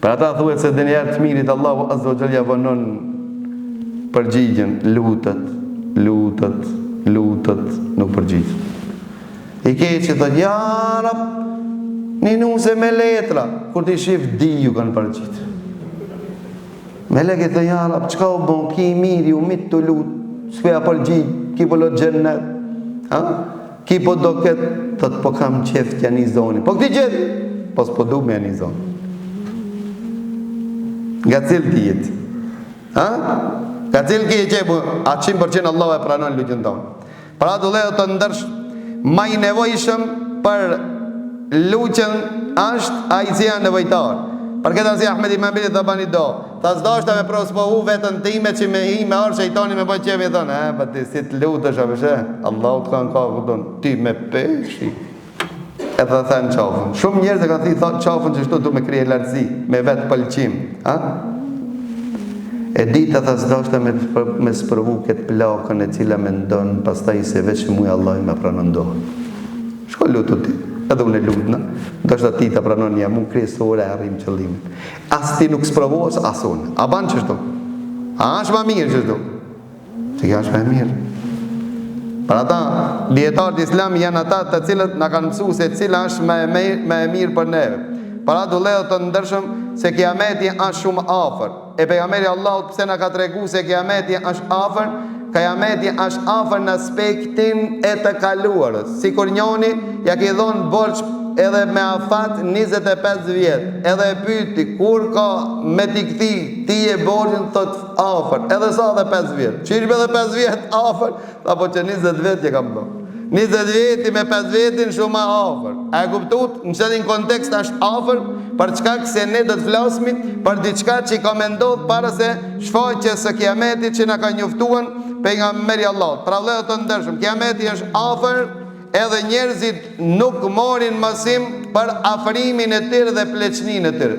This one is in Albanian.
Për ata thuhet se dënjerë të mirit Allahu Azza wa Jalla vonon përgjigjen, lutet, nuk përgjigj. I keqë që thot, ja Rab, një nuse me letra, kur t'i shif diju kanë përgjigj. Me leke të ja Rab, qka u bon, ki miri, u mit të lut, s'peja përgjigj, ki po lot gjennet, ki po do ketë, thot, po kam qef t'ja një zoni, po këti gjithë, po s'po du me një zoni. Nga cilë ti jetë? Nga cilë ki e qepu, a 100% Allah e pranon luqën tonë. Pra të lejo të ndërsh, ma i nevojshëm për luqën është a i cila nevojtarë. Për këtë arsi Ahmed i Mambili dhe bani do, ta s'do është ta me prospohu vetën time që me hi me orë shejtoni me bëjt qevi e thonë, ba ti si të lutë është apëshe, Allah të kanë ka këtonë, ti me peshi. E të thënë qafën. Shumë njerëz e kanë thënë qafën që shtu du me krije lartësi, me vetë pëlqim. E ditë të s'dashtë me sprovu këtë plakën e cila me ndonë, pastaj se veç muja Allah me pranondohën. Shko lutu ti, edhe unë e lutëna, ndështë ti të pranon një mund kryesore e arrim qëllimin. As ti nuk sprovohës, as unë. A banë që shtu? A është ma mirë që shtu? Që kja është ma mirë. Për ata, djetarët islam janë ata të cilët në kanë mësu se cila është me e mirë për neve. Për ato lejo të ndërshëm se kiameti është shumë afer. E pejgamberi Allahut pse në ka të regu se kiameti është afer, kiameti është afer në aspektin e të kaluarës. Si kur njoni ja ki dhonë borç edhe me afat 25 vjetë, edhe e pyti kur ka me t'i këthi ti e borgjën thot afer, edhe sa dhe 5 vjetë, qishme dhe 5 vjetë afer, apo që 20 vjetë që kam do. 20 vjeti me 5 vjetin shumë afer. E kuptut, në qëtin kontekst është afer, për çka se ne do të flasmi, për diçka që i ka mendodh para se shfaqjes së kiametit që na ka njoftuar pejgamberi Allahut. Pra vëllezër të ndershëm, kiameti është afer, edhe njerëzit nuk morin mësim për afrimin e tyre dhe pleqnin e tyre.